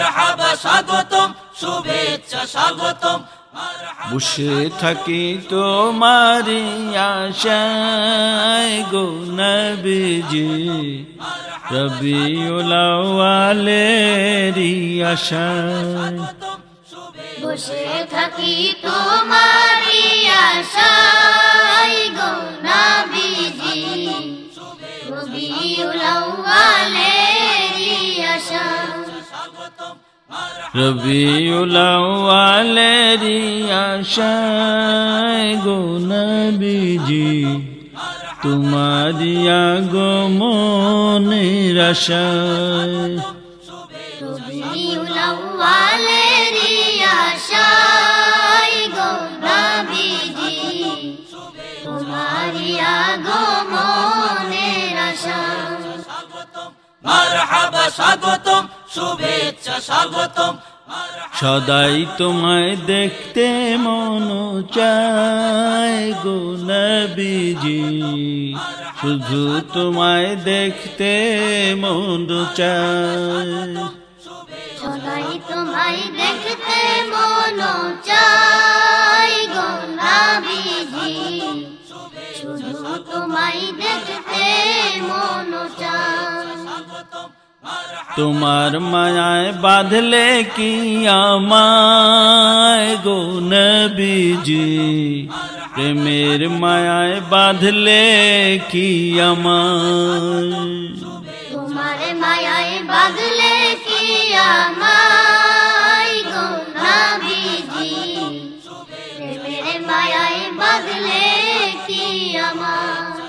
মারহাবা স্বাগতম শুভেচ্ছা স্বাগতম বসে থাকি তোমারি আশায় গো নবীজি রবিউল আউয়ালেরই আশায় বসে থাকি তোমারি আশায় গো নবীজি রবিউল আউয়ালেরই আশায় রবিউল আউয়ালেরই আশায় গো নবীজি তোমারি আগমনের আশায় রবিউল আউয়ালেরই আশায় গো নবীজি তোমারি আগমনের আশায় মারহাবা স্বাগতম শুভেচ্ছা স্বাগতম সদাই তোমায় দেখতে মন চায় গো নবীজি শুধু তোমায় দেখতে মন চায় সদাই তোমায় দেখতে মন চায় গো নবীজি শুধু তোমায় দেখতে মন চায় তোমার মায়ায় বাঁধলে কি আমায় গো নবীজি প্রেমের মায়ায় বাঁধলে কি আমায় তোমার মায়ায় বাঁধলে কি আমায় গো নবীজি প্রেমের মায়ায় বাঁধলে কি আমায়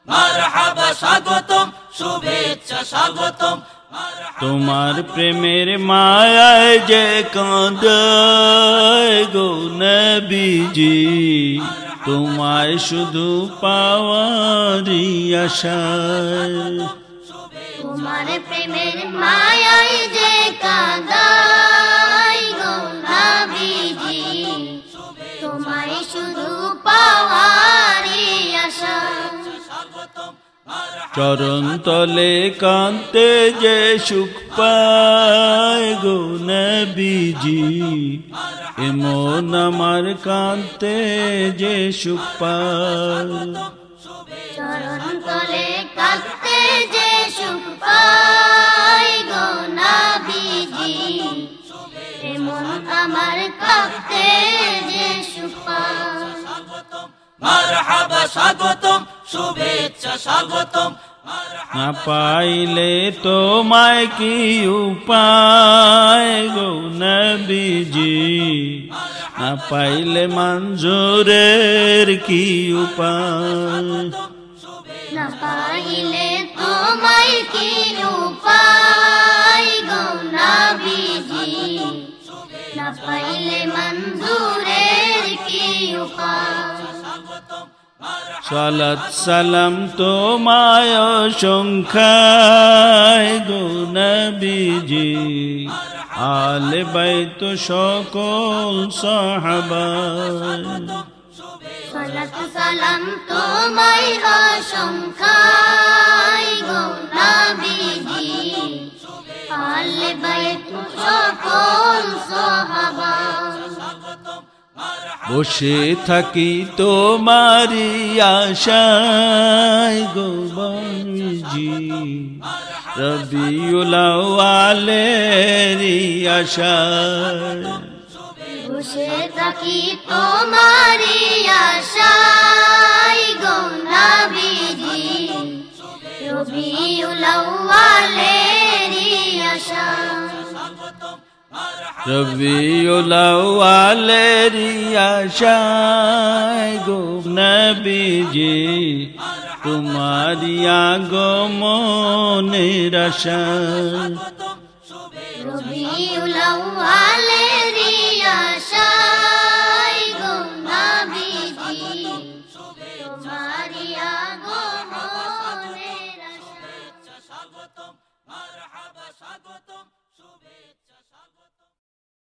মারহাবা স্বাগতম শুভেচ্ছা স্বাগতম তোমার প্রেমের মায়ায় যে কাঁদায় গো নবীজি তোমায় শুধু পাওয়ারই আশায় তোমার প্রেমের মায়ায় যে কাঁদায় গো নবীজি তোমায় শুধু পাওয়ারই আশায় চরণ তলে কান্তে যে সুখ পায় গো নবীজি এমন আমার কান্তে যে সুখ পায় চরণ তলে কাঁদতে যে সুখ পায় গো নবীজি এমন আমার কাঁদতে যে সুখ পায় মারহাবা স্বাগতম শুভেচ্ছা স্বাগতম না পাইলে তোমায় কি উপায় গো নবীজি না পাইলে মঞ্জুরের কি উপায় না পাইলে তোমায় কি উপায় গো নবীজি না পাইলে মঞ্জুরের কি উপায় সালাত সালাম তোমায় সংখ্যায় গো নবীজি আলে বাইত সকল সাহাবা সালাত সালাম তোমায় অসংখ্যায় গো নবীজি আলে বাইত সকল সাহাবা বসে থাকি তোমারি আশায় গো নবীজি রবিউল আউয়ালেরই আশায় বসে থাকি তোমারি আশায় গো নবীজি রবিউল আউয়ালেরই আশায় রবিউল আউয়ালেরই আশায় গো নবীজি তোমারি আগমনের আশায় রবিউল আউয়ালেরই আশায়